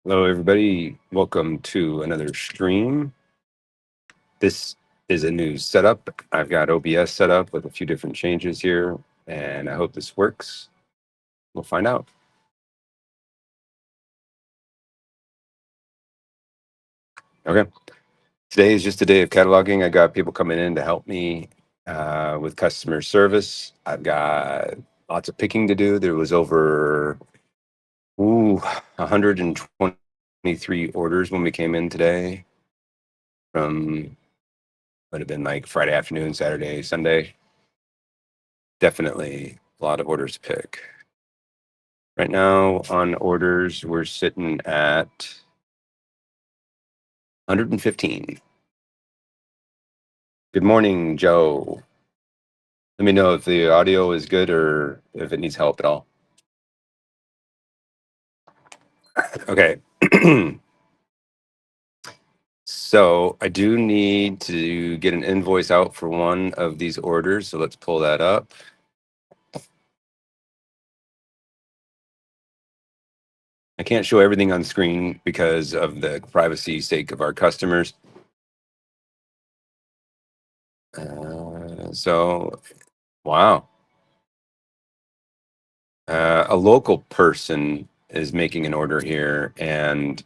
Hello, everybody. Welcome to another stream. This is a new setup. I've got OBS set up with a few different changes here, and I hope this works. We'll find out. Okay. Today is just a day of cataloging. I got people coming in to help me with customer service. I've got lots of picking to do. There was over 123 orders when we came in today from would have been like Friday afternoon, Saturday, Sunday. Definitely a lot of orders to pick. Right now on orders, we're sitting at 115. Good morning, Joe. Let me know if the audio is good or if it needs help at all. Okay. So I do need to get an invoice out for one of these orders. So let's pull that up. I can't show everything on screen because of the privacy sake of our customers. Wow. A local person is making an order here, and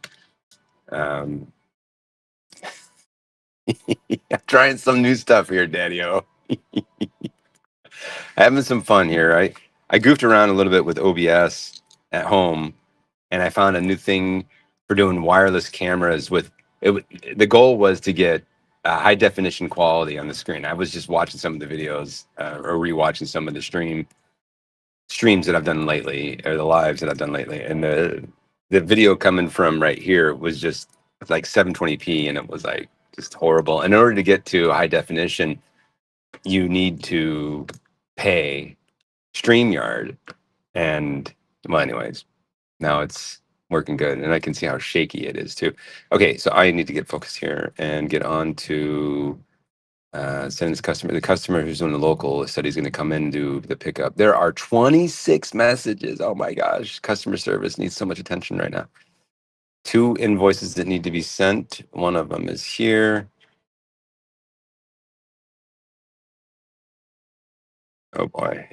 I'm trying some new stuff here, Daddy-O. Having some fun here. I goofed around a little bit with OBS at home, and I found a new thing for doing wireless cameras with it. The goal was to get high definition quality on the screen. I was just watching some of the videos or rewatching some of the streams that I've done lately, or the lives that I've done lately, and the video coming from right here was just like 720p, and it was like just horrible. And in order to get to high definition, you need to pay StreamYard, and well, anyways, now it's working good, and I can see how shaky it is too. Okay, so I need to get focused here and get on to send this customer. The customer who's doing the local said he's going to come in and do the pickup. There are 26 messages. Oh my gosh, customer service needs so much attention right now. 2 invoices that need to be sent. One of them is here. Oh boy.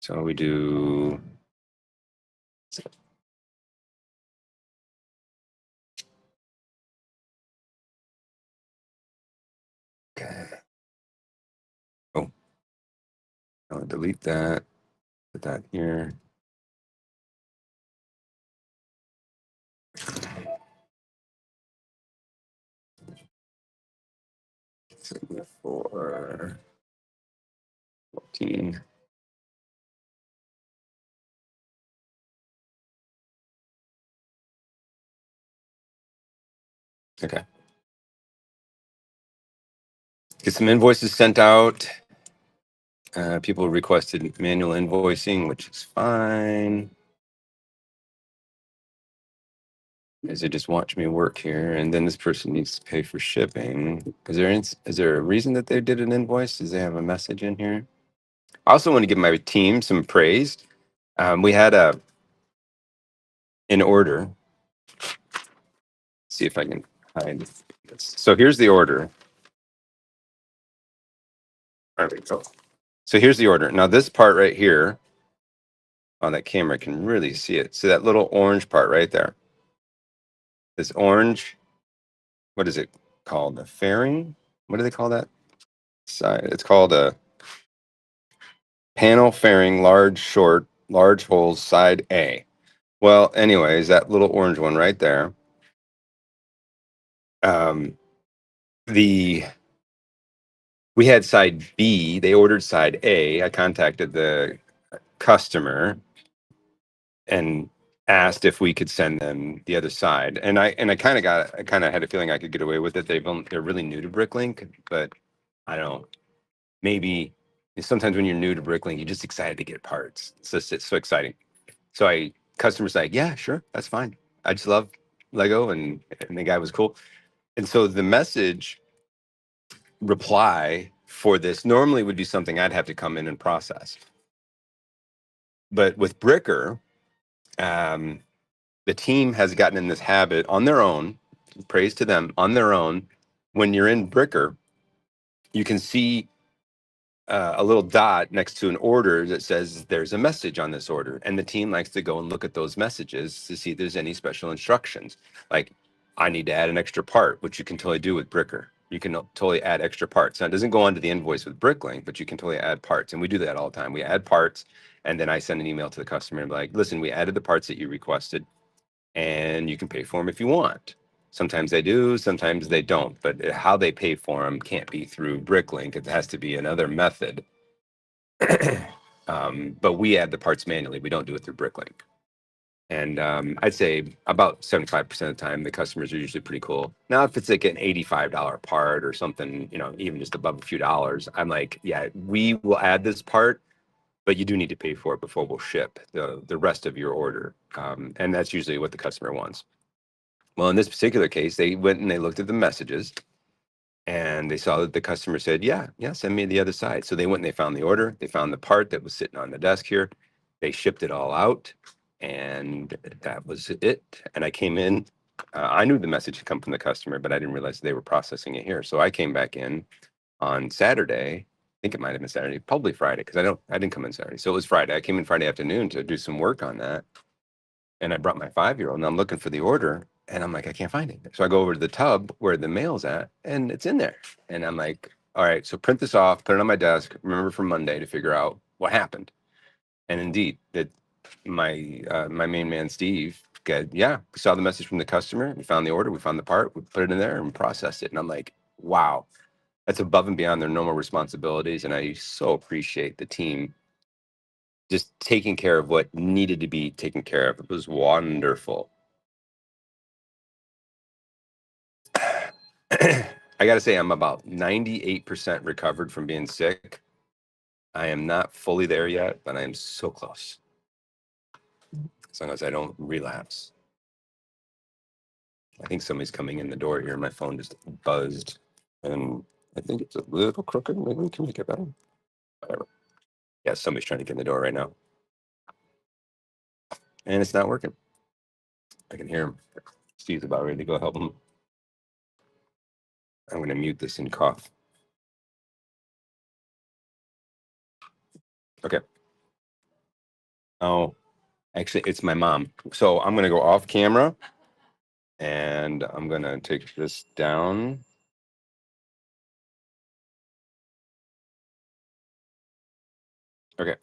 So we do. Okay. Oh, I'll delete that. Put that here. For 14. Okay. Get some invoices sent out. People requested manual invoicing, which is fine. As they just watch me work here, and then this person needs to pay for shipping. Is there a reason that they did an invoice? Does they have a message in here? I also want to give my team some praise. We had an order. See if I can hide this. So here's the order. There we go. So here's the order. Now this part right here on that camera can really see it. See that little orange part right there? This orange, what is it called? A fairing? What do they call that? Side. It's called a panel fairing, large holes, side A. Well, anyways, that little orange one right there. Um, we had side B. They ordered side A. I contacted the customer and asked if we could send them the other side. And I kind of had a feeling I could get away with it. They're really new to Bricklink, but I don't know. Maybe sometimes when you're new to Bricklink, you're just excited to get parts. It's so exciting. So customers like, yeah, sure, that's fine. I just love Lego, and the guy was cool. And so the message reply for this normally would be something I'd have to come in and process. But with Bricker, um, the team has gotten in this habit on their own, praise to them, on their own. When you're in Bricker, you can see a little dot next to an order that says there's a message on this order. And the team likes to go and look at those messages to see if there's any special instructions. Like, I need to add an extra part, which you can totally do with Bricker. You can totally add extra parts. Now, it doesn't go onto the invoice with Bricklink, but you can totally add parts. And we do that all the time. We add parts, and then I send an email to the customer and be like, listen, we added the parts that you requested, and you can pay for them if you want. Sometimes they do, sometimes they don't. But how they pay for them can't be through Bricklink. It has to be another method. But we add the parts manually. We don't do it through Bricklink. And I'd say about 75% of the time, the customers are usually pretty cool. Now, if it's like an $85 part or something, even just above a few dollars, I'm like, yeah, we will add this part, but you do need to pay for it before we'll ship the rest of your order. And that's usually what the customer wants. Well, in this particular case, they went and they looked at the messages, and they saw that the customer said, yeah, send me the other side. So they went and they found the order. They found the part that was sitting on the desk here. They shipped it all out, and that was it. And I came in. I knew the message had come from the customer, but I didn't realize they were processing it here. So I came back in on Saturday. I think it might have been Saturday, probably Friday, because I didn't come in Saturday. So it was Friday. I came in Friday afternoon to do some work on that. And I brought my 5-year-old, and I'm looking for the order, and I'm like, I can't find it. So I go over to the tub where the mail's at, and it's in there. And I'm like, all right, so print this off, put it on my desk, remember for Monday to figure out what happened. And indeed, that my main man Steve said, yeah, we saw the message from the customer, we found the order, we found the part, we put it in there and processed it. And I'm like, wow, that's above and beyond their normal responsibilities. And I so appreciate the team just taking care of what needed to be taken care of. It was wonderful. I got to say, I'm about 98% recovered from being sick. I am not fully there yet, but I am so close. As long as I don't relapse. I think somebody's coming in the door here. My phone just buzzed, and I think it's a little crooked. Maybe we can make it better. Whatever. Yeah, somebody's trying to get in the door right now, and it's not working. I can hear him. Steve's about ready to go help him. I'm going to mute this and cough. Okay. Oh, actually, it's my mom. So I'm going to go off camera, and I'm going to take this down. Okay.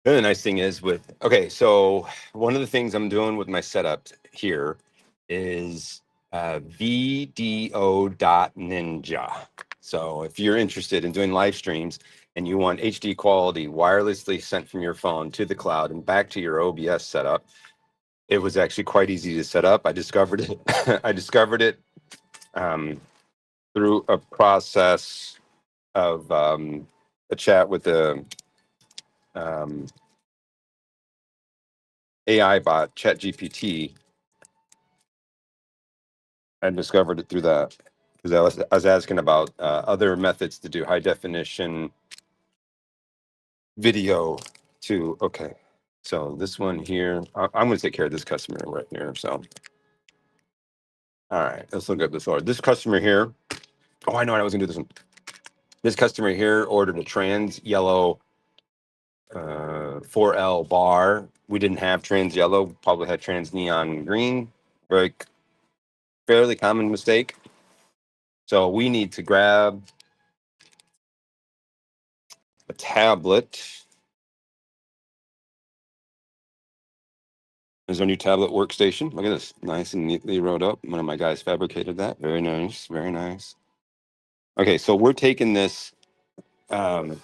The nice thing is so one of the things I'm doing with my setup here is VDO.Ninja. So if you're interested in doing live streams and you want HD quality wirelessly sent from your phone to the cloud and back to your OBS setup, it was actually quite easy to set up. I discovered it. I discovered it through a process of a chat with the um, AI bot, ChatGPT. I discovered it through that because I was asking about other methods to do high definition video to. Okay, so this one here, I'm going to take care of this customer right here. So, all right, let's look at this order. This customer here. Oh, I know. I was going to do this one. This customer here ordered a trans yellow 4L bar. We didn't have trans yellow. Probably had trans neon green. Very fairly common mistake. So we need to grab a tablet. There's our new tablet workstation. Look at this. Nice and neatly wrote up. One of my guys fabricated that. Very nice. Very nice. Okay, so we're taking this, and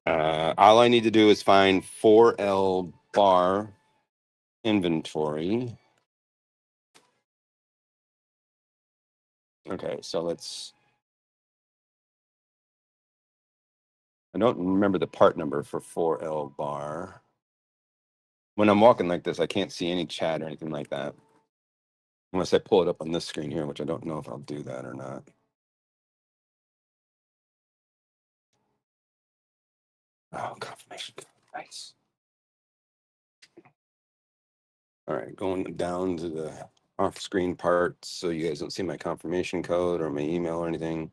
all I need to do is find 4L bar inventory. Okay, so let's. I don't remember the part number for 4L bar. When I'm walking like this, I can't see any chat or anything like that. Unless I pull it up on this screen here, which I don't know if I'll do that or not. Oh, confirmation code. Nice. All right, going down to the off-screen part so you guys don't see my confirmation code or my email or anything.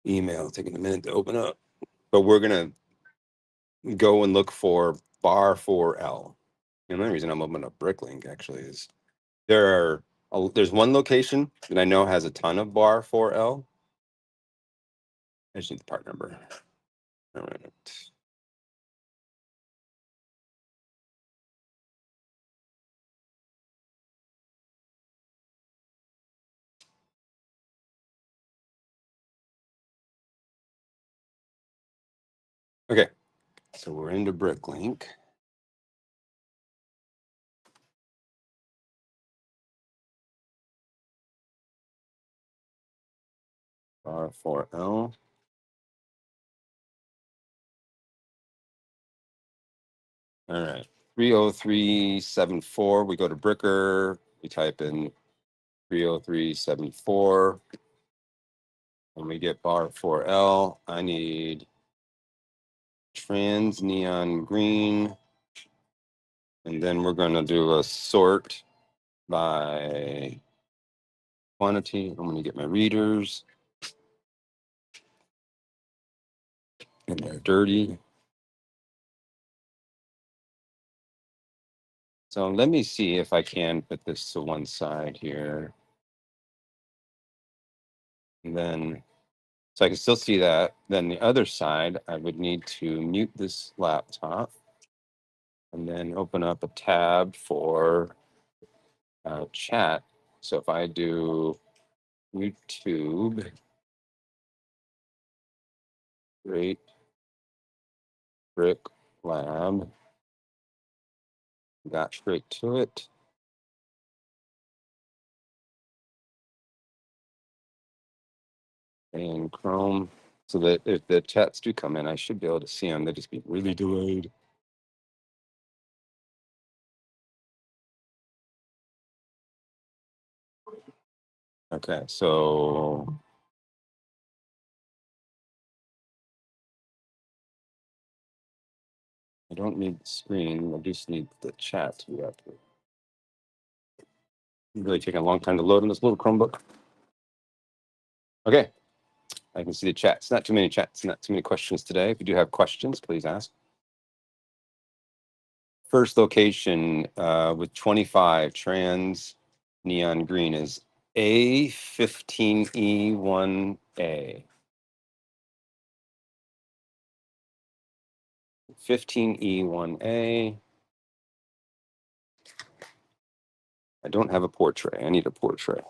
Email taking a minute to open up. But we're going to go and look for bar 4L. And the only reason I'm opening up Bricklink actually is there's one location that I know has a ton of bar 4L. I just need the part number. All right. Okay, so we're into Bricklink. Bar 4L. All right, 30374. We go to Bricker. We type in 30374. And we get bar 4L. I need trans neon green. And then we're going to do a sort by quantity. I'm going to get my readers. And they're dirty. So let me see if I can put this to one side here. And then, so I can still see that. Then the other side, I would need to mute this laptop and then open up a tab for chat. So if I do YouTube, Great Brick Lab, got straight to it. And Chrome, so that if the chats do come in, I should be able to see them. They just be really delayed. Okay, so I don't need the screen. I just need the chat to be active. Really taking a long time to load on this little Chromebook. Okay, I can see the chats. Not too many chats, not too many questions today. If you do have questions, please ask. First location with 25 trans neon green is A15E1A. 15E1A. I don't have a portrait. I need a portrait.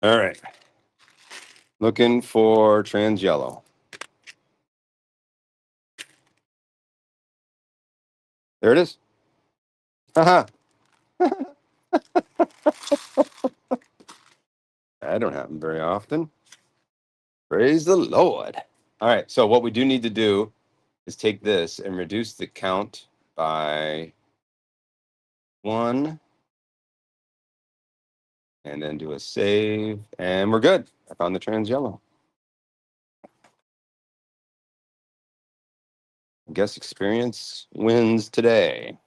All right. Looking for trans yellow. There it is. Haha. That don't happen very often. Praise the Lord. All right. So what we do need to do is take this and reduce the count by 1 and then do a save and we're good. I found the trans yellow. Guest experience wins today.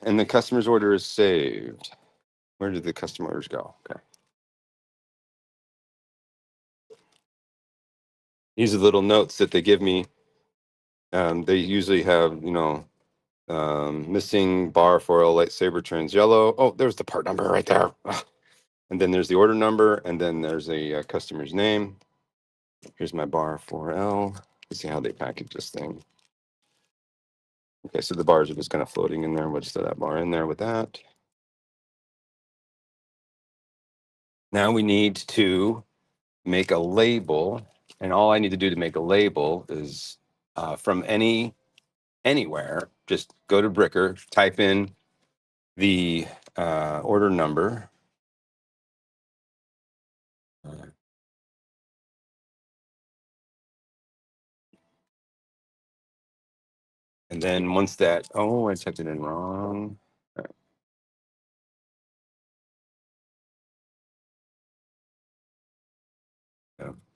And the customer's order is saved. Where did the customer orders go? Okay. These are little notes that they give me. They usually have, Missing bar foil lightsaber turns yellow. Oh, there's the part number right there. And then there's the order number, and then there's a customer's name. Here's my bar 4L. Let's see how they package this thing. Okay, so the bars are just kind of floating in there. We'll just throw that bar in there with that. Now we need to make a label, and all I need to do to make a label is from anywhere, just go to Bricker, type in the order number. And then once that, oh, I typed it in wrong.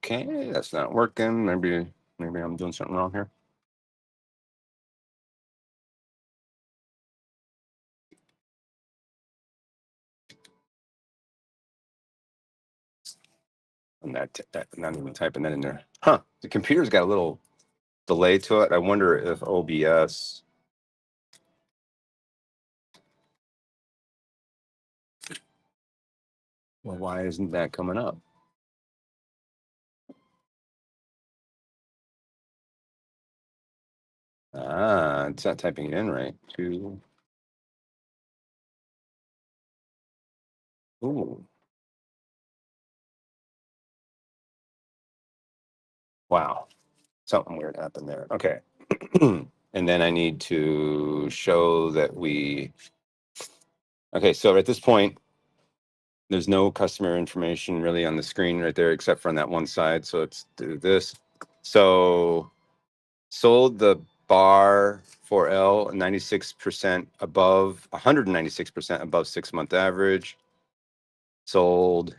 Okay, that's not working. Maybe I'm doing something wrong here. And that not even typing that in there. Huh. The computer's got a little delay to it. I wonder if OBS. Well, why isn't that coming up? Ah, it's not typing it in right. Two. Ooh. Wow. Something weird happened there. Okay. And then I need to show that we. Okay, so at this point, there's no customer information really on the screen right there, except for on that one side. So let's do this. So sold the bar 4L 96% above, 196% above 6-month average. Sold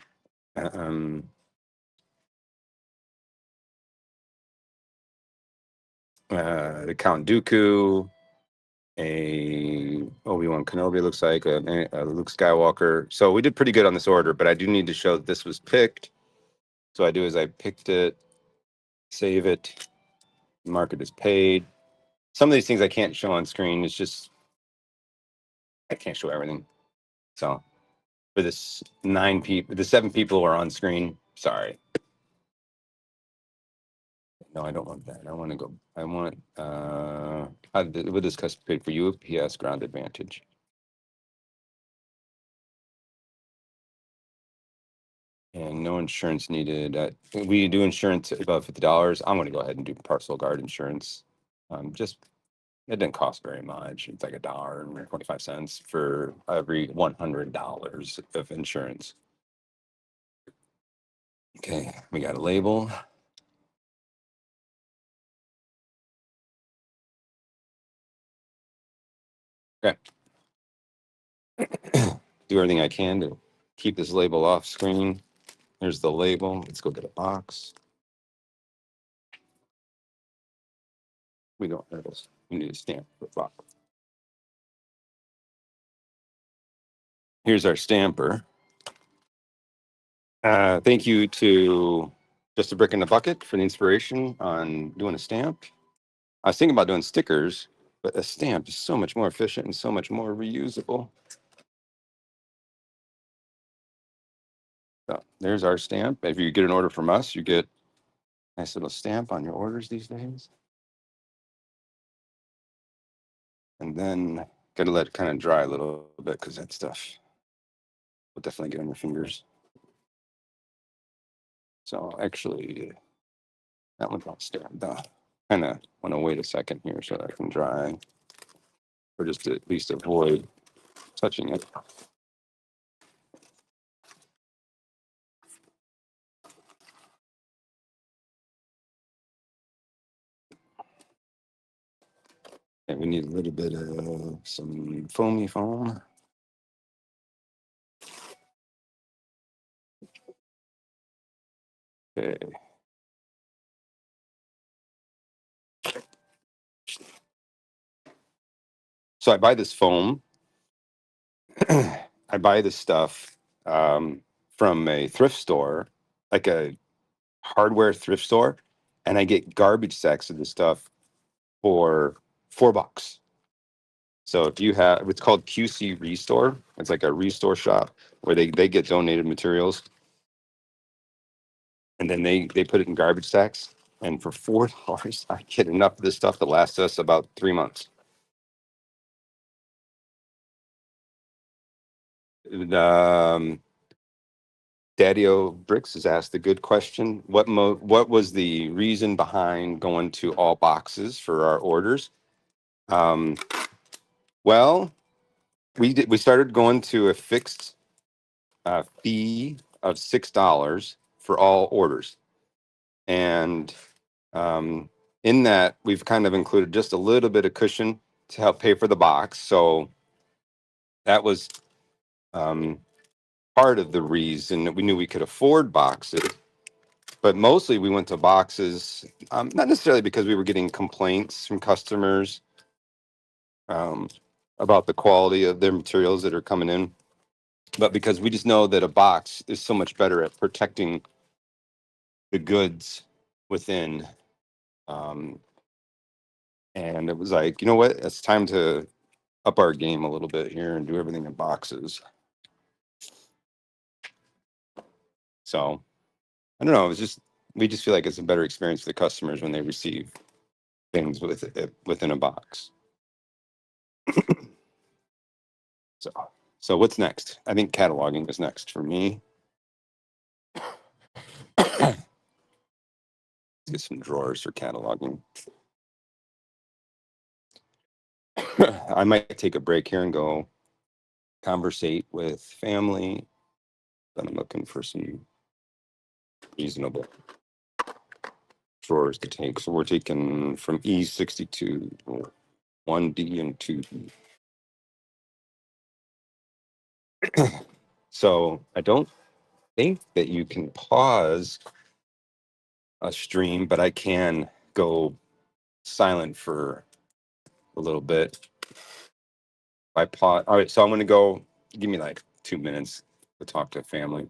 the Count Dooku, a Obi-Wan Kenobi looks like, a Luke Skywalker. So we did pretty good on this order, but I do need to show that this was picked. So I do is I picked it, save it, mark it as paid. Some of these things I can't show on screen. It's just I can't show everything. So for this 9 people, the 7 people who are on screen, sorry. No, I don't want that. I want to go. I want with this custom paid for UPS ground advantage. And no insurance needed. We do insurance above $50. I'm going to go ahead and do parcel guard insurance. Just it didn't cost very much. It's like $1.25 for every $100 of insurance. Okay, we got a label. Okay. Do everything I can to keep this label off screen. There's the label. Let's go get a box. We don't have this. We need a stamp for the box. Here's our stamper. Thank you to Just a Brick in the Bucket for the inspiration on doing a stamp. I was thinking about doing stickers, but a stamp is so much more efficient and so much more reusable. So there's our stamp. If you get an order from us, you get a nice little stamp on your orders these days. And then got to let it kind of dry a little bit because that stuff will definitely get on your fingers. So actually, that one's not stamped. Kind of want to wait a second here so that I can dry, or just to at least avoid touching it. And we need a little bit of some foamy foam. Okay. So I buy this foam. I buy this stuff from a thrift store, like a hardware thrift store, and I get garbage sacks of this stuff for $4. So if you have, it's called QC Restore. It's like a restore shop where they get donated materials and then they put it in garbage sacks. And for $4, I get enough of this stuff to last us about 3 months. Um, Daddy-O Bricks has asked a good question. What was the reason behind going to all boxes for our orders? Um, well, we started going to a fixed fee of $6 for all orders, and in that we've kind of included just a little bit of cushion to help pay for the box. So that was um, part of the reason that we knew we could afford boxes. But mostly we went to boxes, not necessarily because we were getting complaints from customers um, about the quality of their materials that are coming in, but because we just know that a box is so much better at protecting the goods within. Um, and it was like, you know what? It's time to up our game a little bit here and do everything in boxes. So I don't know. It was just, we just feel like it's a better experience for the customers when they receive things within a box. So, so what's next? I think cataloging is next for me. Let's get some drawers for cataloging. I might take a break here and go conversate with family. Then I'm looking for some reasonable drawers to take. So we're taking from E62, 1D and 2D. So I don't think that you can pause a stream, but I can go silent for a little bit. I pause. All right, so I'm going to go. Give me like 2 minutes to talk to family.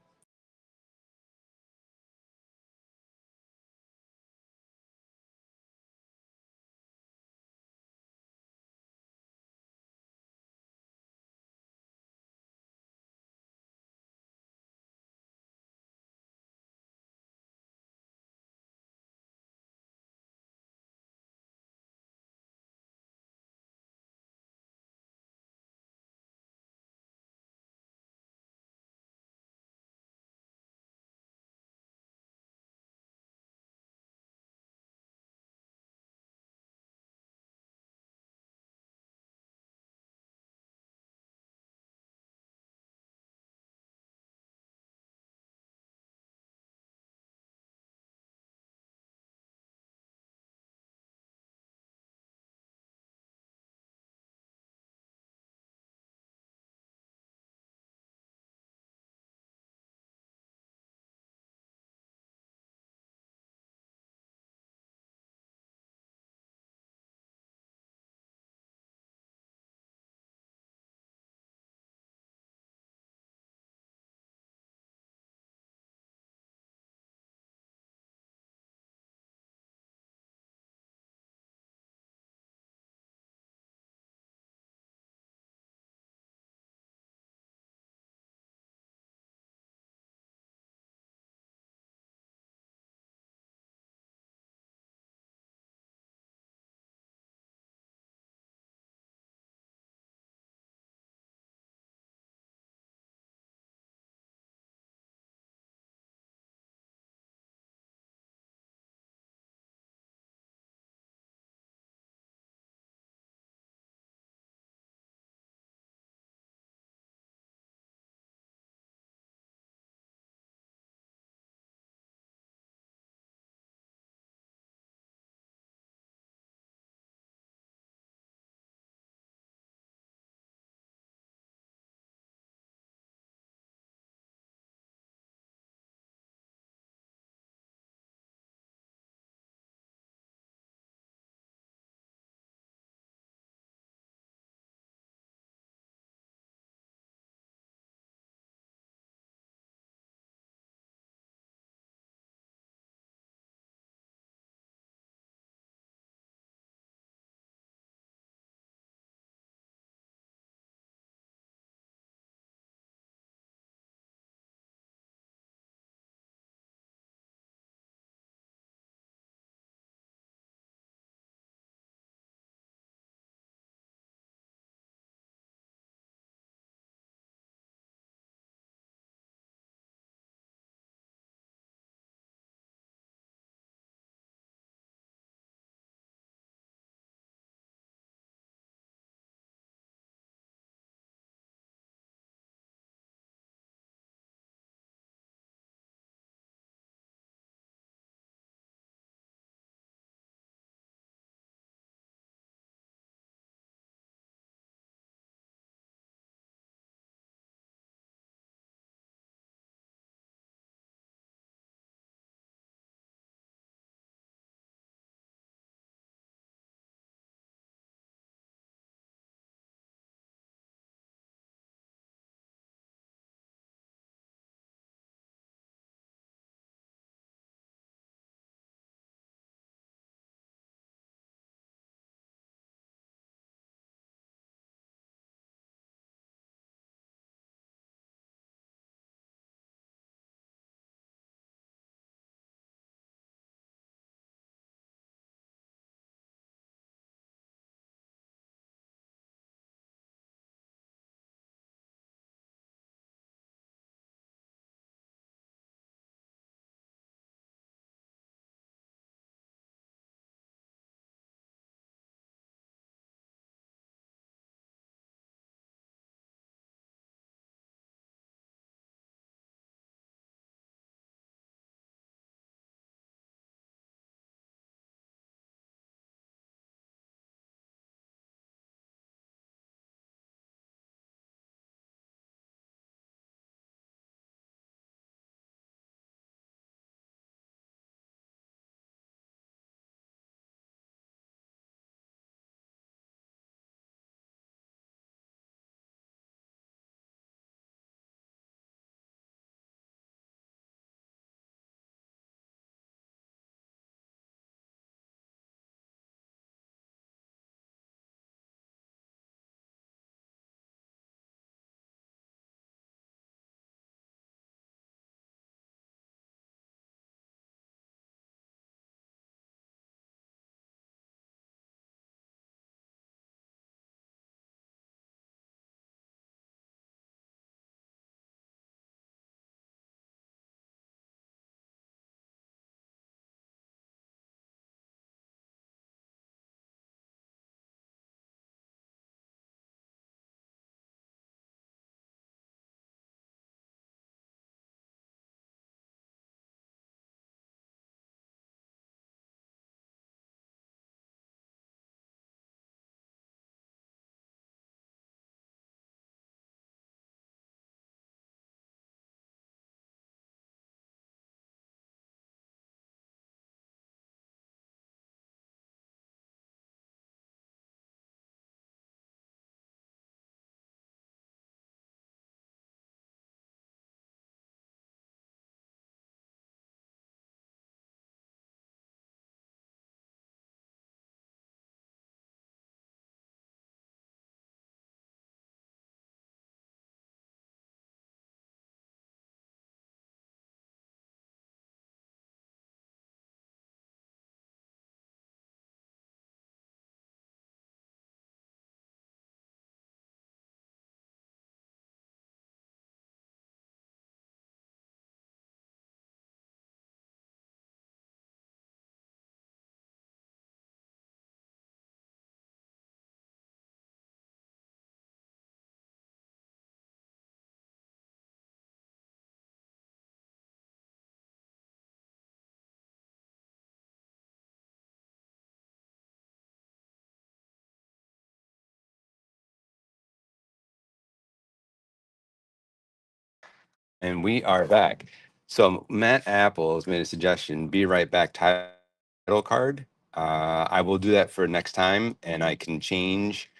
And we are back. So Matt Apples made a suggestion, be right back title card. I will do that for next time, and I can change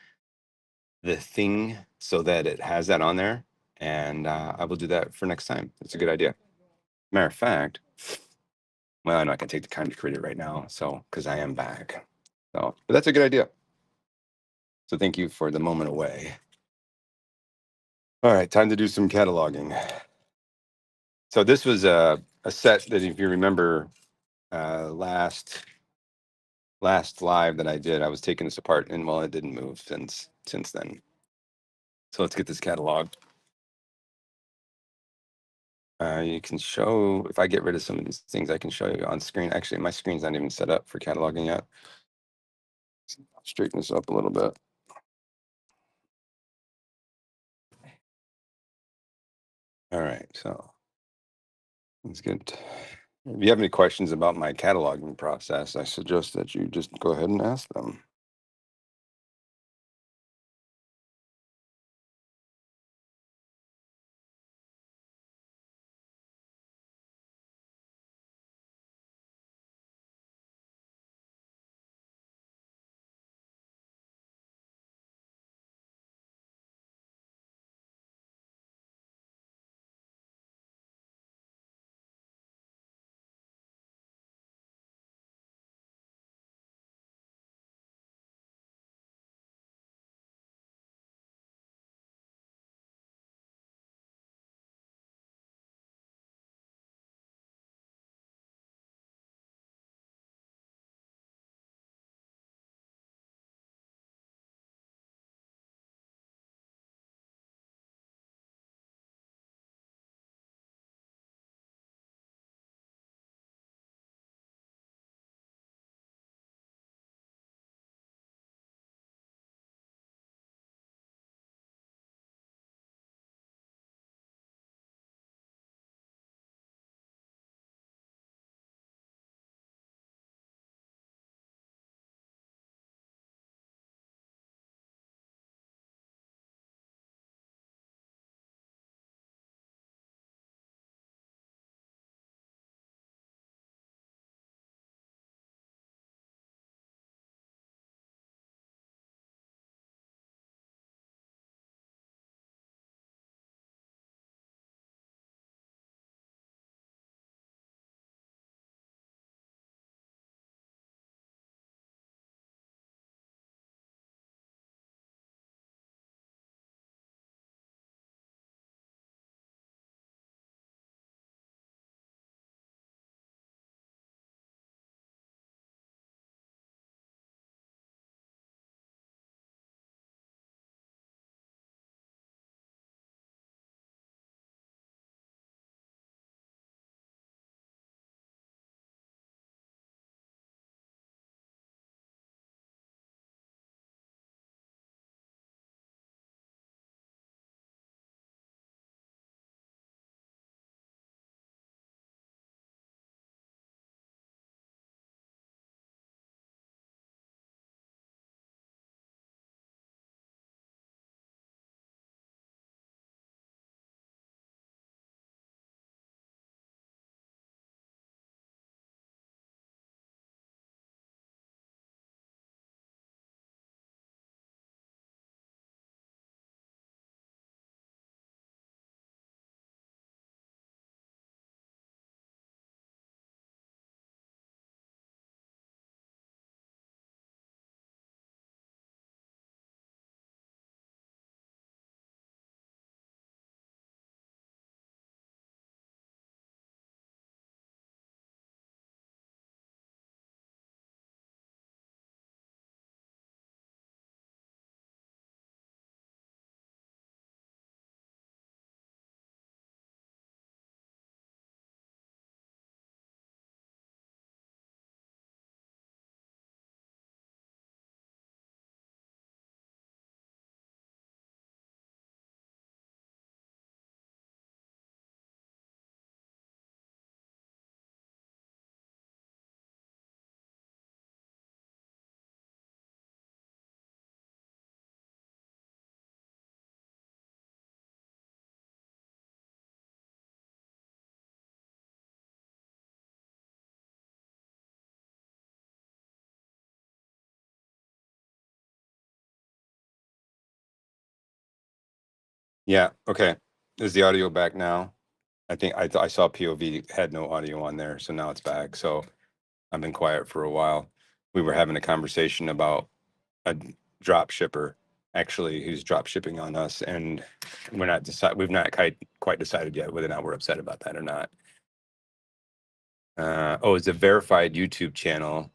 the thing so that it has that on there. And I will do that for next time. It's a good idea. Matter of fact, well, I'm not gonna take the time to create it right now, so because I am back. So, but that's a good idea. So thank you for the moment away. All right, time to do some cataloging. So this was a set that, if you remember, last live that I did, I was taking this apart, and well, it didn't move since then. So let's get this catalog. You can show, if I get rid of some of these things, I can show you on screen. Actually, my screen's not even set up for cataloging yet. Straighten this up a little bit. All right, so let's get. If you have any questions about my cataloging process, I suggest that you just go ahead and ask them. Yeah. Okay. Is the audio back now? I think I saw POV had no audio on there, so now it's back. So I've been quiet for a while. We were having a conversation about a drop shipper actually who's drop shipping on us, and we've not quite decided yet whether or not we're upset about that or not. It's a verified YouTube channel.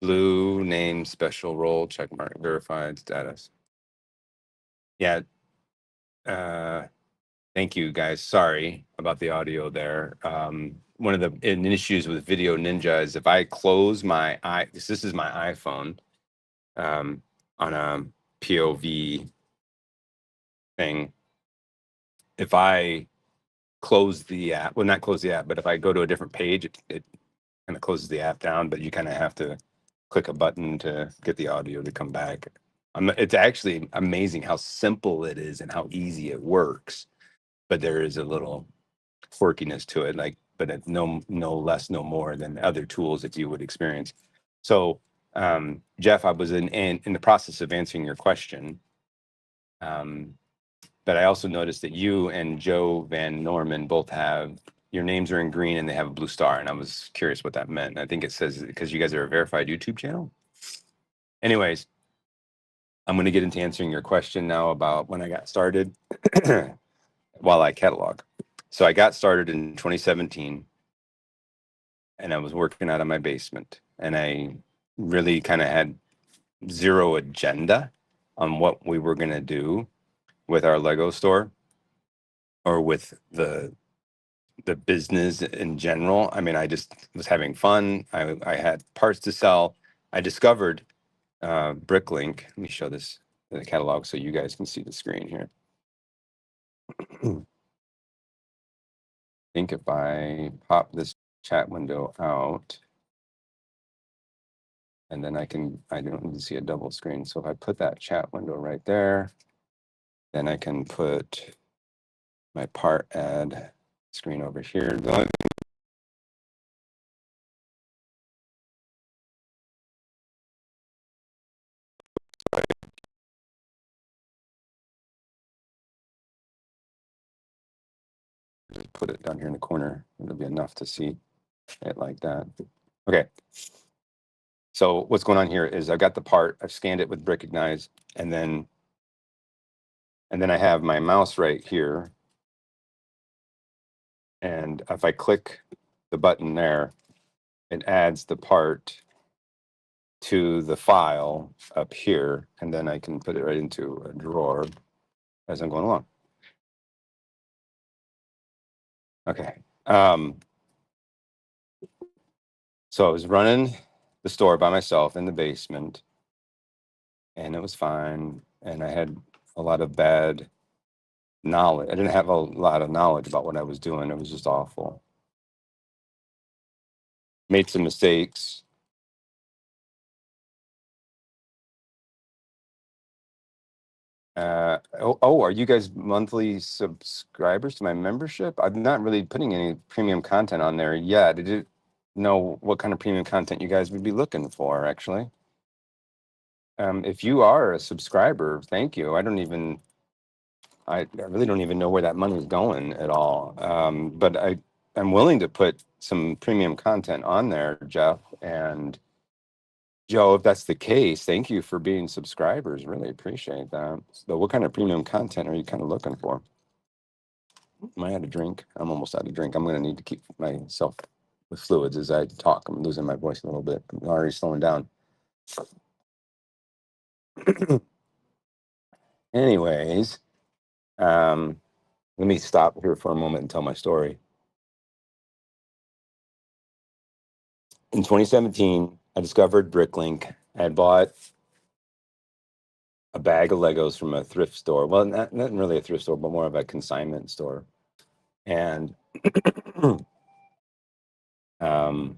Blue name, special role, check mark, verified status. Yeah. Uh, Thank you, guys. Sorry about the audio there. One of the issues with Video Ninja is if I close this is my iPhone on a POV thing. If I close the app, well, not close the app, but if I go to a different page, it kind of closes the app down, but you kind of have to click a button to get the audio to come back. It's actually amazing how simple it is and how easy it works, but there is a little quirkiness to it, like, but it's no less, no more than other tools that you would experience. So, Jeff, I was in the process of answering your question, but I also noticed that you and Joe Van Norman both have your names are in green and they have a blue star, and I was curious what that meant. I think it says because you guys are a verified YouTube channel. Anyways, I'm going to get into answering your question now about when I got started while I catalog. So I got started in 2017 and I was working out of my basement, and I really kind of had zero agenda on what we were going to do with our Lego store or with the business in general. I mean, I just was having fun. I had parts to sell. I discovered Bricklink. Let me show this the catalog so you guys can see the screen here. I think if I pop this chat window out, and then I don't need to see a double screen. So if I put that chat window right there, then I can put my part add screen over here. The only just put it down here in the corner. It'll be enough to see it like that. Okay. So what's going on here is I've got the part, I've scanned it with Recognize, and then I have my mouse right here. And if I click the button there, it adds the part to the file up here, and then I can put it right into a drawer as I'm going along. Okay. So I was running the store by myself in the basement, and it was fine. And I had a lot of bad knowledge. I didn't have a lot of knowledge about what I was doing. It was just awful. Made some mistakes. Are you guys monthly subscribers to my membership? I'm not really putting any premium content on there yet. I didn't know what kind of premium content you guys would be looking for, actually. If you are a subscriber, thank you. I really don't even know where that money is going at all. But I'm willing to put some premium content on there, Jeff and Joe. If that's the case, thank you for being subscribers. Really appreciate that. So, what kind of premium content are you kind of looking for? Am I out of drink? I'm almost out of drink. I'm going to need to keep myself with fluids as I talk. I'm losing my voice a little bit. I'm already slowing down. Anyways, let me stop here for a moment and tell my story. In 2017, I discovered Bricklink. I had bought a bag of Legos from a thrift store. Well, not really a thrift store, but more of a consignment store. And I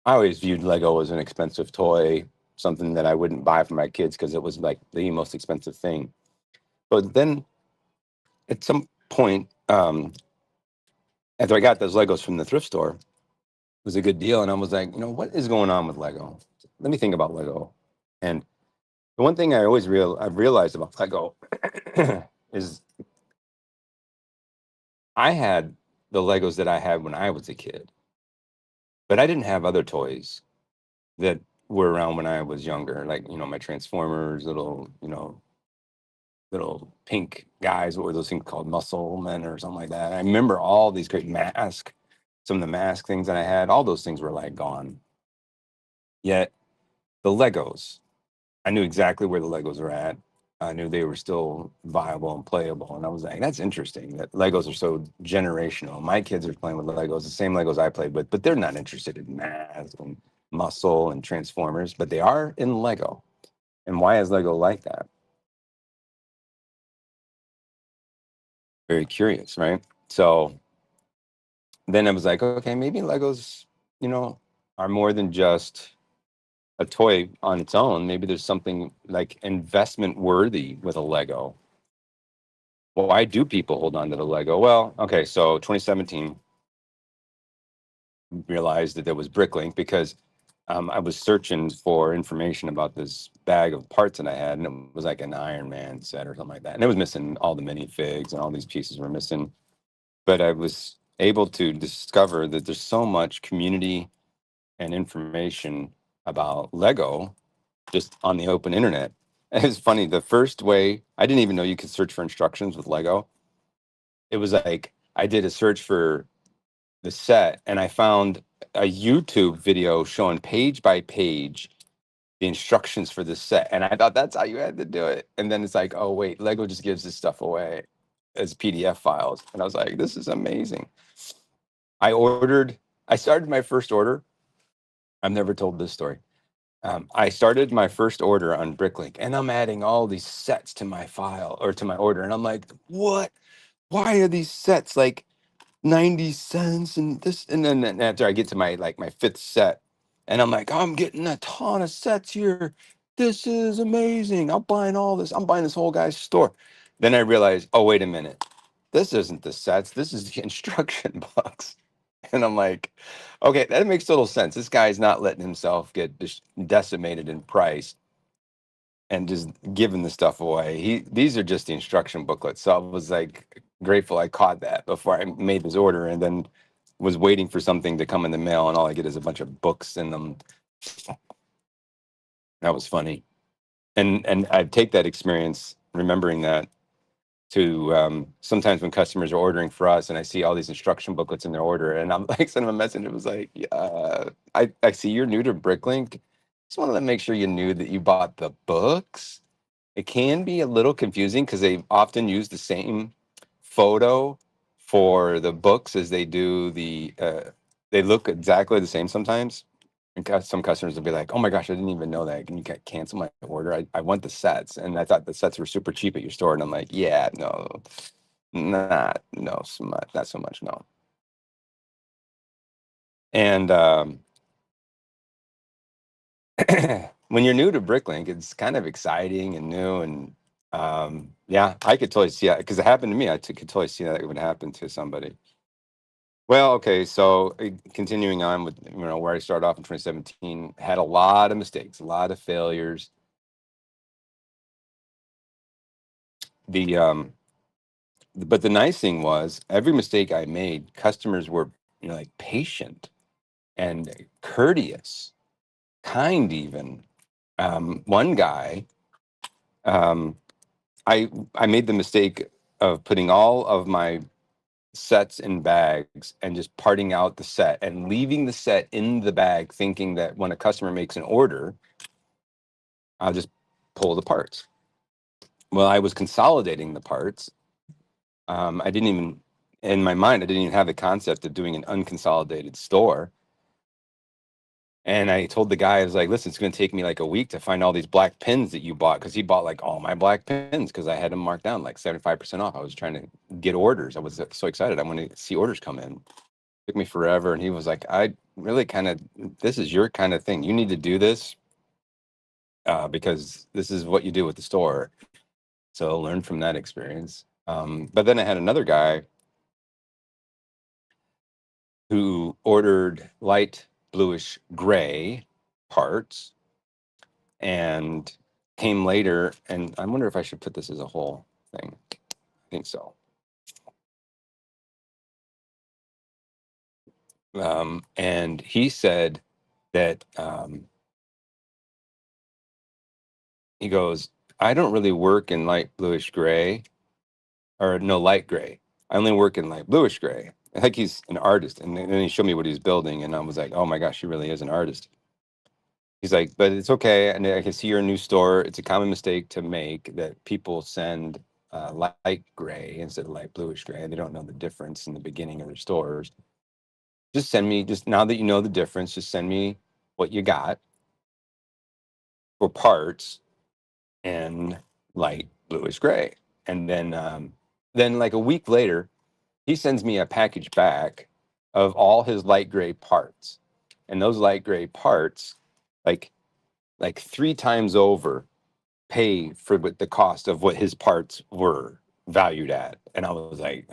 always viewed Lego as an expensive toy, something that I wouldn't buy for my kids because it was like the most expensive thing. But then at some point, after I got those Legos from the thrift store, it was a good deal. And I was like, what is going on with Lego? Let me think about Lego. And The one thing I've realized about Lego is I had the Legos that I had when I was a kid, but I didn't have other toys that were around when I was younger, like my Transformers, little pink guys. What were those things called? Muscle Men or something like that. I remember all these great some of the mask things that I had. All those things were like gone. Yet the Legos, I knew exactly where the Legos were at. I knew they were still viable and playable. And I was like, that's interesting that Legos are so generational. My kids are playing with Legos, the same Legos I played with, but they're not interested in math and muscle and Transformers, but they are in Lego. And why is Lego like that? Very curious, right? So then I was like, okay, maybe Legos, you know, are more than just a toy on its own. Maybe there's something like investment worthy with a Lego. Well, why do people hold on to the Lego? Well, okay, so 2017 realized that there was Bricklink because I was searching for information about this bag of parts that I had, and it was like an Iron Man set or something like that. And it was missing all the minifigs, and all these pieces were missing. But I was able to discover that there's so much community and information about Lego just on the open internet. And it's funny, the first way, I didn't even know you could search for instructions with Lego. It was like I did a search for the set and I found a YouTube video showing page by page the instructions for the set. And I thought that's how you had to do it. And then it's like, oh, wait, Lego just gives this stuff away as PDF files. And I was like, this is amazing. I ordered, I started my first order. I've never told this story. I started my first order on Bricklink and I'm adding all these sets to my file or to my order. And I'm like, what? Why are these sets like 90 cents and this? And then after I get to my fifth set, and I'm like, I'm getting a ton of sets here. This is amazing. I'm buying all this. I'm buying this whole guy's store. Then I realized, oh, wait a minute. This isn't the sets. This is the instruction books. And I'm like, okay, that makes total sense. This guy's not letting himself get decimated in price and just giving the stuff away. These are just the instruction booklets. So I was like grateful I caught that before I made this order, and then was waiting for something to come in the mail, and all I get is a bunch of books in them. That was funny. And I take that experience, remembering that, to sometimes when customers are ordering for us and I see all these instruction booklets in their order and I'm like sending them a message. It was like, I see you're new to Bricklink. Just wanted to make sure you knew that you bought the books. It can be a little confusing because they often use the same photo for the books as they do they look exactly the same sometimes. And some customers will be like, "Oh my gosh, I didn't even know that. Can you cancel my order? I want the sets, and I thought the sets were super cheap at your store." And I'm like, "Yeah, no, not no so much, not so much, no." And when you're new to Bricklink, it's kind of exciting and new, and yeah, I could totally see that because it happened to me. Could totally see that it would happen to somebody. Well, okay, so continuing on with where I started off in 2017, had a lot of mistakes, a lot of failures. The but the nice thing was every mistake I made, customers were like patient and courteous, kind even. One guy, um, I made the mistake of putting all of my sets in bags and just parting out the set and leaving the set in the bag, thinking that when a customer makes an order, I'll just pull the parts. Well, I was consolidating the parts. I didn't even, in my mind, I didn't even have the concept of doing an unconsolidated store. And I told the guy, I was like, listen, it's going to take me like a week to find all these black pins that you bought. Cause he bought like all my black pins because I had them marked down like 75% off. I was trying to get orders. I was so excited. I wanted to see orders come in. Took me forever. And he was like, I really this is your kind of thing. You need to do this because this is what you do with the store. So learn from that experience. But then I had another guy who ordered light bluish gray parts, and came later, and I wonder if I should put this as a whole thing. I think so. And he said that he goes, I don't really work in light bluish gray, or no, light gray. I only work in light bluish gray. I think he's an artist. And then he showed me what he's building, and I was like, oh my gosh, he really is an artist. He's like, but it's okay. And I can see your new store. It's a common mistake to make that people send light gray instead of light bluish gray. They don't know the difference in the beginning of their stores. Just send me, just now that you know the difference, just send me what you got for parts in light bluish gray. And then like a week later, he sends me a package back of all his light gray parts. And those light gray parts, like like three times over, pay for what the cost of what his parts were valued at. And I was like,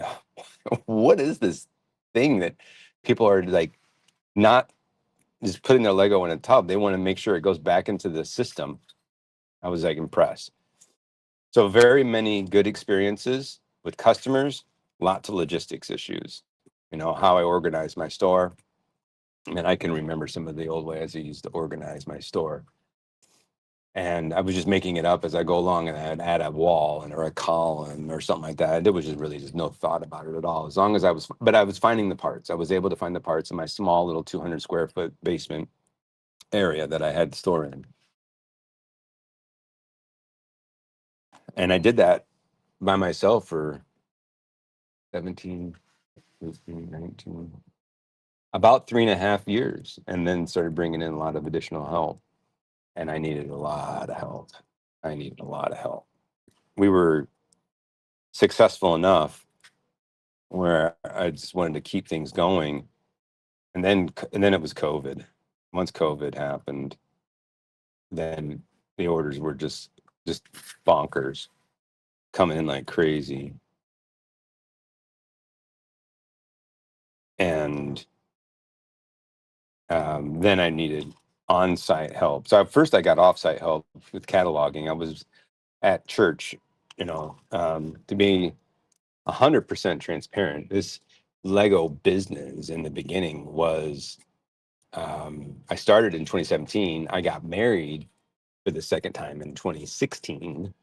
what is this thing that people are like not just putting their Lego in a tub? They want to make sure it goes back into the system. I was like impressed. So very many good experiences with customers, lots of logistics issues. You know, how I organize my store. And I can remember some of the old ways I used to organize my store. And I was just making it up as I go along, and I'd add a wall and or a column or something like that. There was just really just no thought about it at all. As long as but I was finding the parts. I was able to find the parts in my small little 200 square foot basement area that I had the store in. And I did that by myself for 17, 18, 19, about 3.5 years, and then started bringing in a lot of additional help. And I needed a lot of help. I needed a lot of help. We were successful enough where I just wanted to keep things going. And then it was COVID. Once COVID happened, then the orders were just bonkers, coming in like crazy. And then I needed on-site help. So at first I got off-site help with cataloging. I was at church, to be 100% transparent. This Lego business in the beginning was, I started in 2017. I got married for the second time in 2016.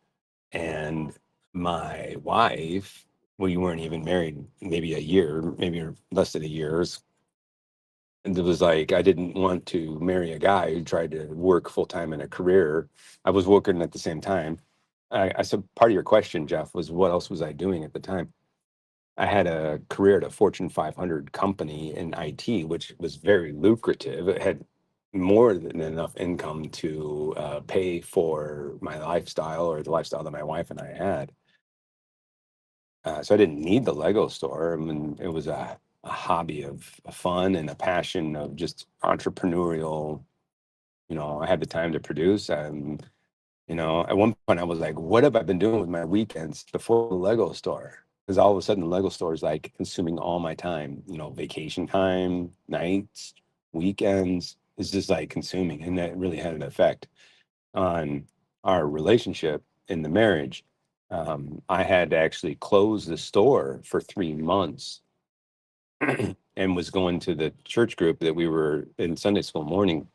And my wife, we weren't even married maybe a year, maybe less than a year. And it was like, I didn't want to marry a guy who tried to work full time in a career. I was working at the same time. I said, part of your question, Jeff, was what else was I doing at the time? I had a career at a Fortune 500 company in IT, which was very lucrative. It had more than enough income to pay for my lifestyle, or the lifestyle that my wife and I had. So I didn't need the Lego store. I mean, it was a hobby of fun and a passion of just entrepreneurial. I had the time to produce. At one point I was like, what have I been doing with my weekends before the Lego store? Because all of a sudden the Lego store is like consuming all my time, vacation time, nights, weekends. It's just like consuming. And that really had an effect on our relationship in the marriage. I had to actually close the store for 3 months and was going to the church group that we were in Sunday school morning,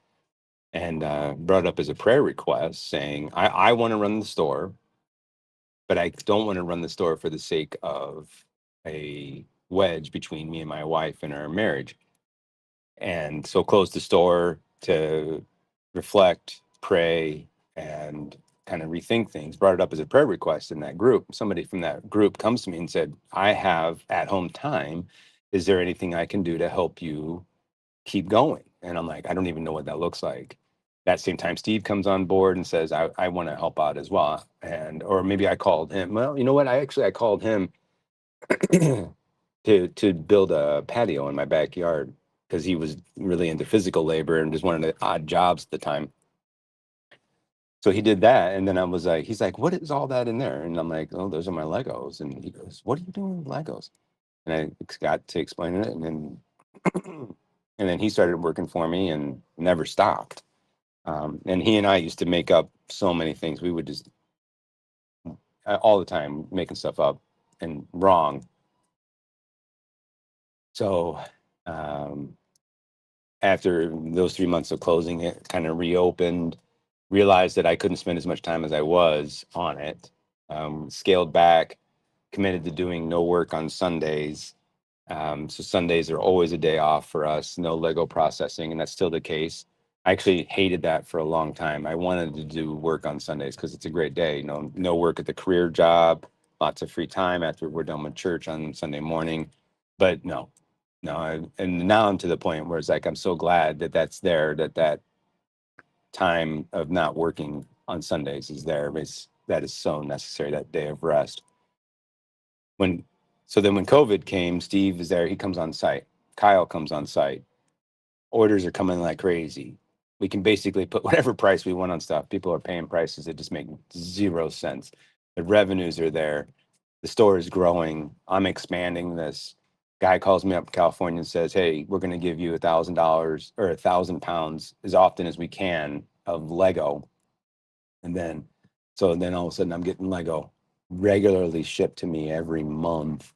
and brought up as a prayer request saying, I want to run the store, but I don't want to run the store for the sake of a wedge between me and my wife and our marriage. And so closed the store to reflect, pray, and kind of rethink things. Brought it up as a prayer request in that group. Somebody from that group comes to me and said, I have at home time. Is there anything I can do to help you keep going? And I'm like, I don't even know what that looks like. That same time, Steve comes on board and says, I want to help out as well. Or maybe I called him. Well, you know what? I called him to build a patio in my backyard because he was really into physical labor and just wanted odd jobs at the time. So he did that, and then I was like, he's like, "What is all that in there?" And I'm like, "Oh, those are my Legos." And he goes, "What are you doing with Legos?" And I got to explain it, and then and then he started working for me and never stopped. And he and I used to make up so many things. We would just all the time making stuff up and wrong. So um, after those 3 months of closing, it kind of reopened. Realized that I couldn't spend as much time as I was on it. Scaled back, committed to doing no work on Sundays. So Sundays are always a day off for us, no Lego processing, and that's still the case. I actually hated that for a long time. I wanted to do work on Sundays because it's a great day. No work at the career job, lots of free time after we're done with church on Sunday morning. But and now I'm to the point where it's like I'm so glad that that's there, that time of not working on Sundays is there. That is so necessary, that day of rest. When so then when COVID came, Steve is there. He comes on site. Kyle comes on site. Orders are coming like crazy. We can basically put whatever price we want on stuff. People are paying prices that just make zero sense. The revenues are there. The store is growing. I'm expanding this. Guy calls me up in California and says, "Hey, we're going to give you $1,000 or 1,000 pounds as often as we can of Lego." And then all of a sudden, I'm getting Lego regularly shipped to me every month,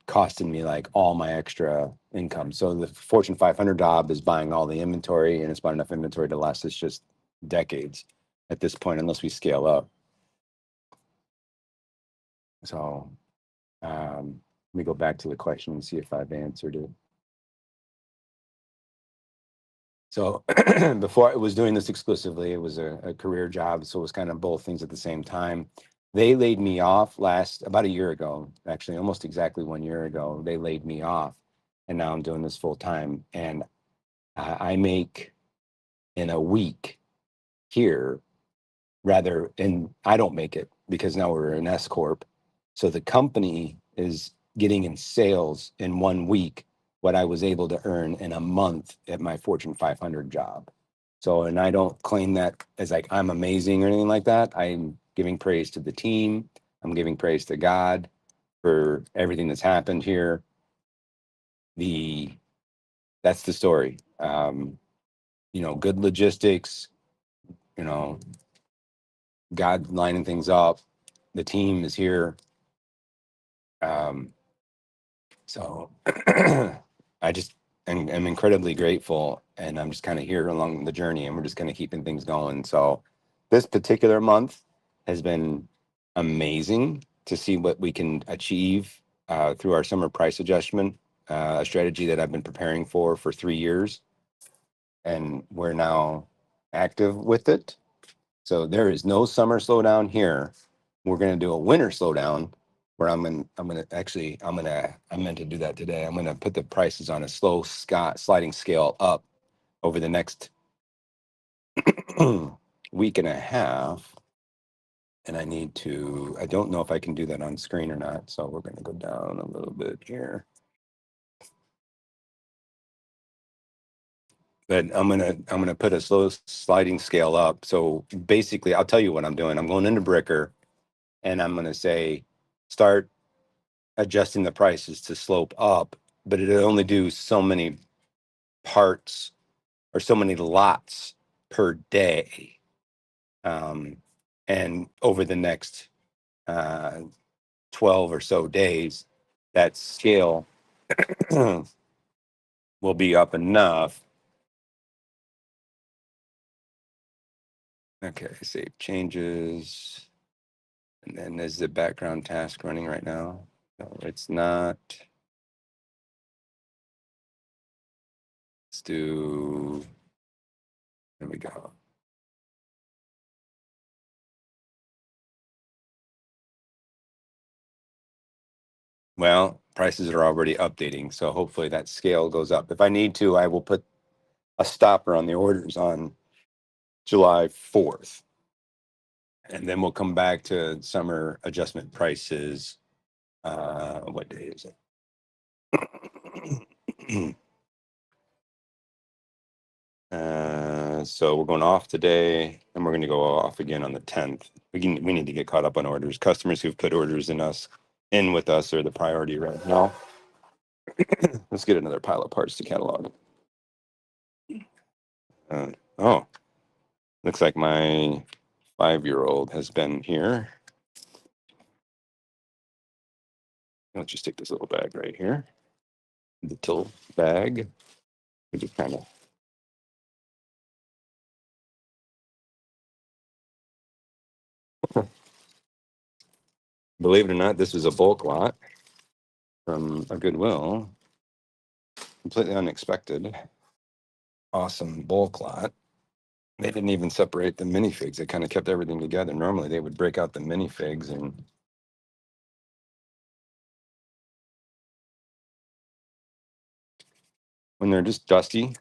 costing me like all my extra income. So the Fortune 500 job is buying all the inventory, and it's bought enough inventory to last us just decades at this point, unless we scale up. So let me go back to the question and see if I've answered it. So before I was doing this exclusively, it was a career job. So it was kind of both things at the same time. They laid me off about a year ago, actually, almost exactly 1 year ago. They laid me off, and now I'm doing this full time. And I make in a week here and I don't make it because now we're an S Corp. So the company is getting in sales in 1 week what I was able to earn in a month at my Fortune 500 job. So, and I don't claim that as like I'm amazing or anything like that. I'm giving praise to the team. I'm giving praise to God for everything that's happened here. That's the story. Good logistics, you know, God lining things up. The team is here. Um, so I just am incredibly grateful, and I'm just kind of here along the journey, and we're just kind of keeping things going. So this particular month has been amazing to see what we can achieve through our summer price adjustment, a strategy that I've been preparing for 3 years, and we're now active with it. So there is no summer slowdown here. We're going to do a winter slowdown where I meant to do that today. I'm going to put the prices on a sliding scale up over the next week and a half. And I don't know if I can do that on screen or not. So we're going to go down a little bit here. But I'm gonna put a slow sliding scale up. So basically, I'll tell you what I'm doing. I'm going into Bricker, and I'm gonna say start adjusting the prices to slope up, but it'll only do so many parts or so many lots per day. And over the next 12 or so days, that scale will be up enough. Okay, save changes. And then is the background task running right now? No, it's not. There we go. Well, prices are already updating, so hopefully that scale goes up. If I need to, I will put a stopper on the orders on July 4th. And then we'll come back to summer adjustment prices. What day is it? So we're going off today, and we're going to go off again on the 10th. We need to get caught up on orders. Customers who've put orders in with us are the priority right now. Let's get another pile of parts to catalog. Oh, Looks like my 5-year-old has been here. Let's just take this little bag right here, the till bag. We just kind of, believe it or not, this was a bulk lot from a Goodwill. Completely unexpected. Awesome bulk lot. They didn't even separate the minifigs. They kind of kept everything together. Normally they would break out the minifigs and when they're just dusty,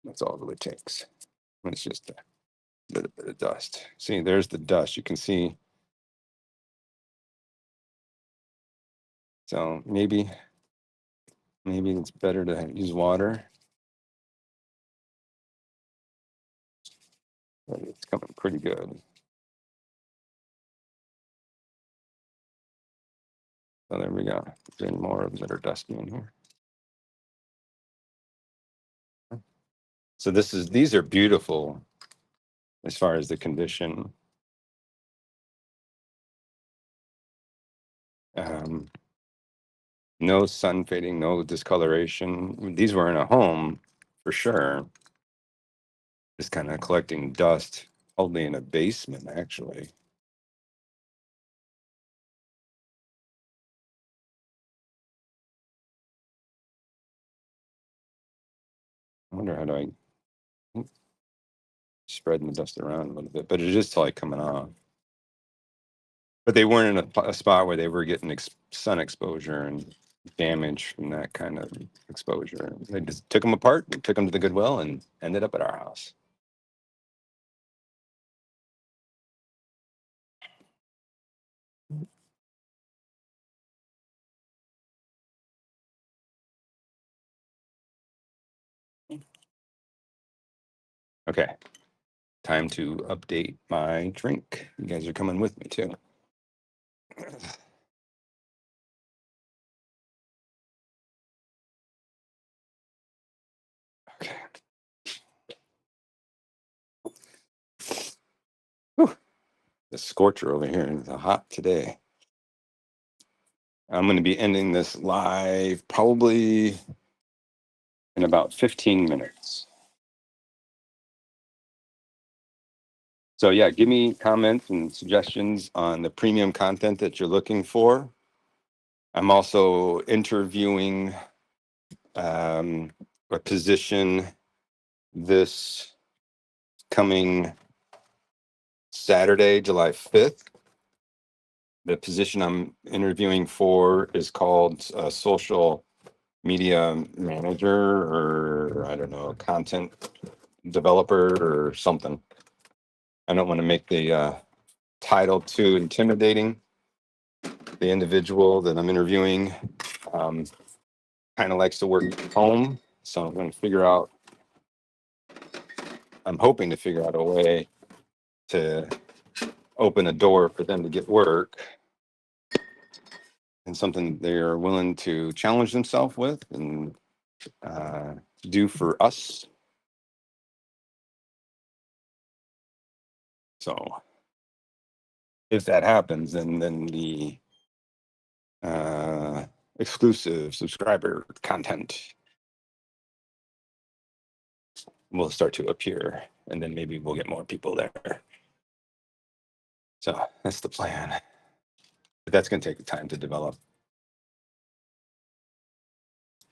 that's all it really takes. When it's just a little bit of dust. See, there's the dust. You can see. So maybe it's better to use water. But it's coming pretty good. So there we go. There's any more of them that are dusty in here. So these are beautiful as far as the condition. No sun fading, no discoloration. These were in a home for sure. Just kind of collecting dust, only in a basement, actually. I wonder how do I spreading the dust around a little bit, but it is like coming off. But they weren't in a spot where they were getting sun exposure and damage from that kind of exposure. They just took them apart, took them to the Goodwill, and ended up at our house. Okay, time to update my drink. You guys are coming with me too. Okay. Whew. The scorcher over here is hot today. I'm going to be ending this live probably in about 15 minutes. So yeah, give me comments and suggestions on the premium content that you're looking for. I'm also interviewing a position this coming Saturday, July 5th. The position I'm interviewing for is called social media manager, or I don't know, content developer or something. I don't want to make the title too intimidating. The individual that I'm interviewing kind of likes to work from home, so I'm going to figure out. I'm hoping to figure out a way to open a door for them to get work and something they are willing to challenge themselves with and do for us. So if that happens, then the exclusive subscriber content will start to appear, and then maybe we'll get more people there. So that's the plan. But that's going to take time to develop.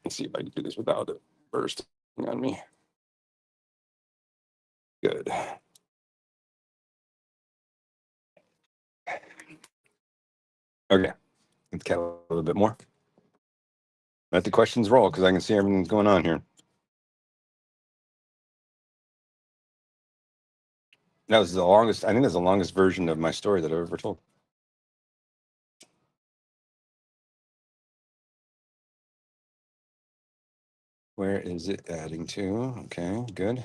Let's see if I can do this without it bursting on me. Good. Okay. Let's get a little bit more. Let the questions roll because I can see everything's going on here. That was the longest, I think that's the longest version of my story that I've ever told. Where is it adding to? Okay, good.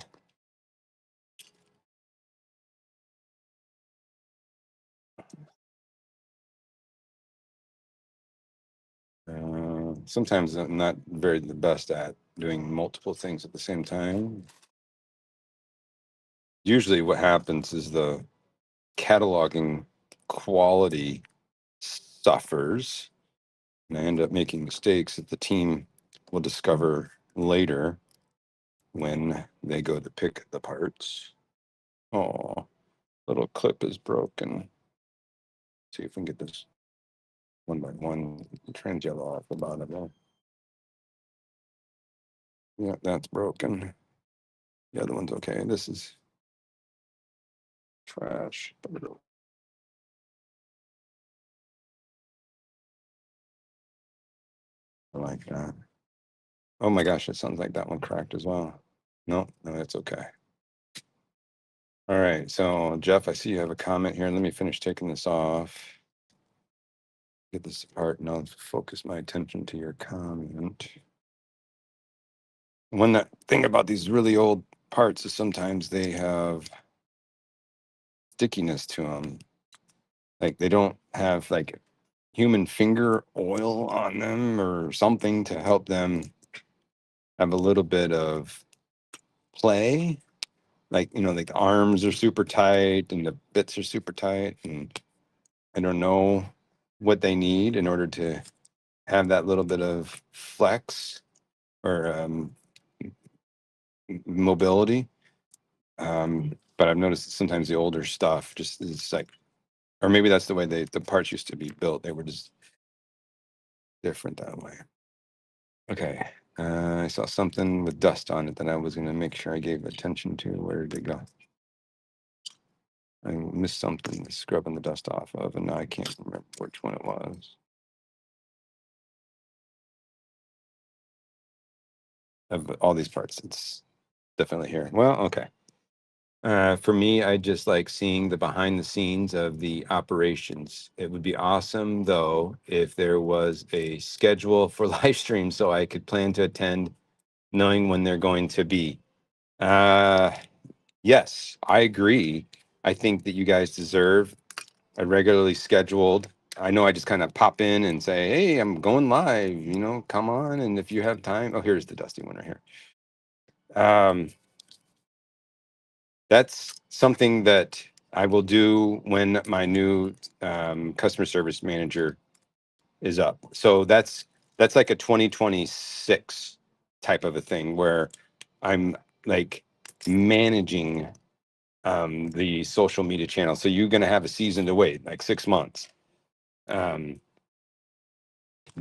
Sometimes I'm not very the best at doing multiple things at the same time. usually what happens is the cataloging quality suffers, and I end up making mistakes that the team will discover later when they go to pick the parts. Oh, little clip is broken. See if we can get this one by one. Trans yellow off the bottom there. Yeah, that's broken. The other one's okay. This is trash. I like that. Oh my gosh, it sounds like that one cracked as well. No, no, it's okay. All right, so Jeff, I see you have a comment here. Let me finish taking this off. Get this apart, and I'll focus my attention to your comment. One thing about these really old parts is sometimes they have stickiness to them. Like they don't have like human finger oil on them or something to help them have a little bit of play. Like, like the arms are super tight and the bits are super tight. And I don't know what they need in order to have that little bit of flex or mobility. But I've noticed that sometimes the older stuff just is like, or maybe that's the way the parts used to be built. They were just different that way. Okay. I saw something with dust on it that I was going to make sure I gave attention to. Where did it go? I missed something scrubbing the dust off of, and now I can't remember which one it was. Of all these parts, it's definitely here. Well, okay. For me, I just like seeing the behind the scenes of the operations. It would be awesome, though, if there was a schedule for live streams so I could plan to attend knowing when they're going to be. Uh, yes, I agree. I think that you guys deserve a regularly scheduled. I know I just kind of pop in and say, hey, I'm going live, come on. And if you have time, oh, here's the dusty one right here. That's something that I will do when my new customer service manager is up. So that's like a 2026 type of a thing where I'm like managing the social media channel. So you're going to have a season to wait, like 6 months. Um,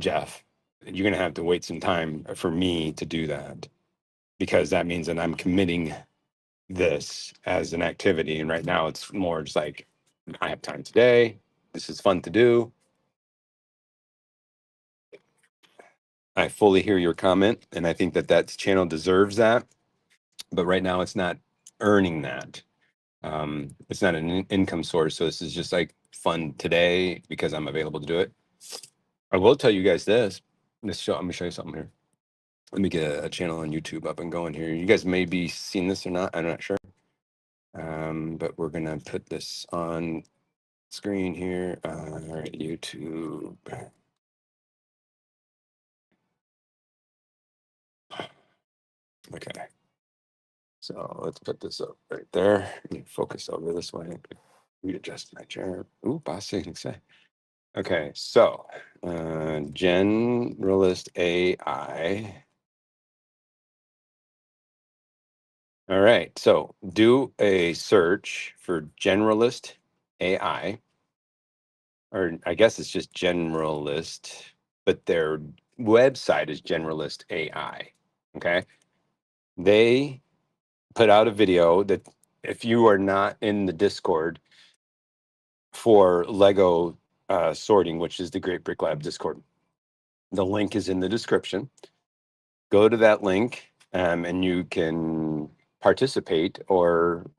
Jeff, you're going to have to wait some time for me to do that because that means that I'm committing this as an activity. And right now it's more just like, I have time today. This is fun to do. I fully hear your comment. And I think that that channel deserves that. But right now it's not earning that. It's not an income source. So this is just like fun today because I'm available to do it. I will tell you guys this. I'm gonna show you something here. Let me get a channel on YouTube up and going here. You guys may be seeing this or not. I'm not sure. But we're gonna put this on screen here. All right, YouTube. Okay. So let's put this up right there. Let me focus over this way. Readjust my chair. Ooh, boss thing say. Okay, so generalist AI. All right, so do a search for generalist AI, or I guess it's just generalist, but their website is generalist AI. Okay, they put out a video that if you are not in the Discord for Lego sorting, which is the Great Brick Lab Discord, the link is in the description. Go to that link and you can participate or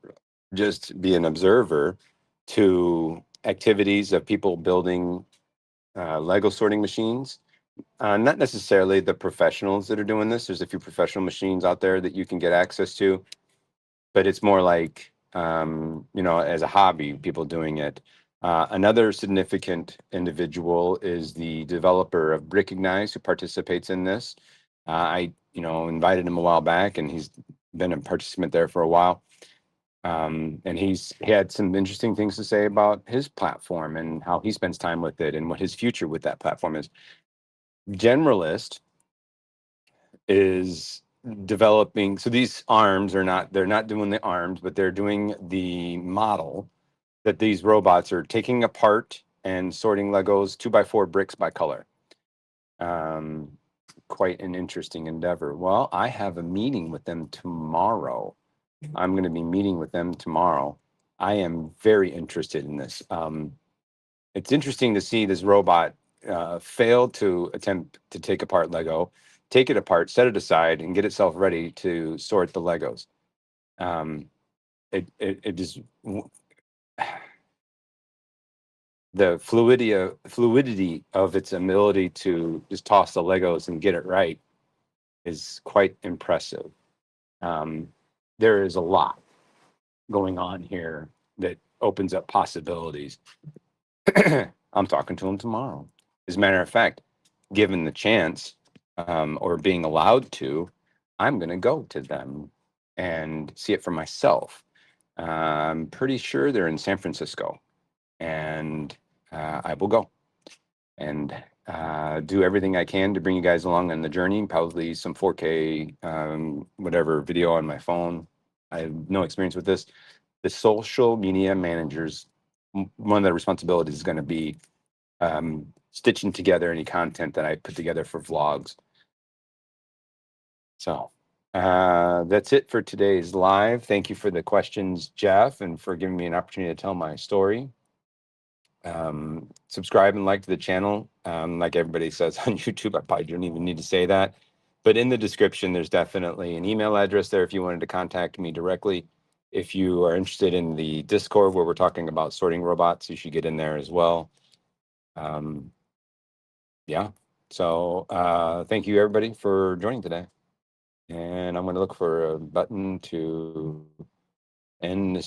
just be an observer to activities of people building Lego sorting machines. Not necessarily the professionals that are doing this. There's a few professional machines out there that you can get access to, but it's more like, as a hobby, people doing it. Another significant individual is the developer of Brickignise who participates in this. I invited him a while back and he's been a participant there for a while. And he had some interesting things to say about his platform and how he spends time with it and what his future with that platform is. Generalist is developing, so these arms are not, they're not doing the arms, but they're doing the model that these robots are taking apart and sorting Legos 2x4 bricks by color. Um, Quite an interesting endeavor. Well, I have a meeting with them tomorrow. I'm going to be meeting with them tomorrow. I am very interested in this. It's interesting to see this robot fail to attempt to take apart Lego, take it apart, set it aside, and get itself ready to sort the Legos. Um, it just the fluidity of its ability to just toss the Legos and get it right is quite impressive. Um, there is a lot going on here that opens up possibilities. I'm talking to him tomorrow. As a matter of fact, given the chance or being allowed to, I'm going to go to them and see it for myself. I'm pretty sure they're in San Francisco, and I will go and do everything I can to bring you guys along on the journey. Probably some 4K, whatever video on my phone. I have no experience with this. The social media managers, one of their responsibilities is going to be stitching together any content that I put together for vlogs. So that's it for today's live. Thank you for the questions, Jeff, and for giving me an opportunity to tell my story. Subscribe and like to the channel. Like everybody says on YouTube, I probably don't even need to say that. But in the description, there's definitely an email address there if you wanted to contact me directly. If you are interested in the Discord where we're talking about sorting robots, you should get in there as well. Yeah. So thank you everybody for joining today. And I'm going to look for a button to end this.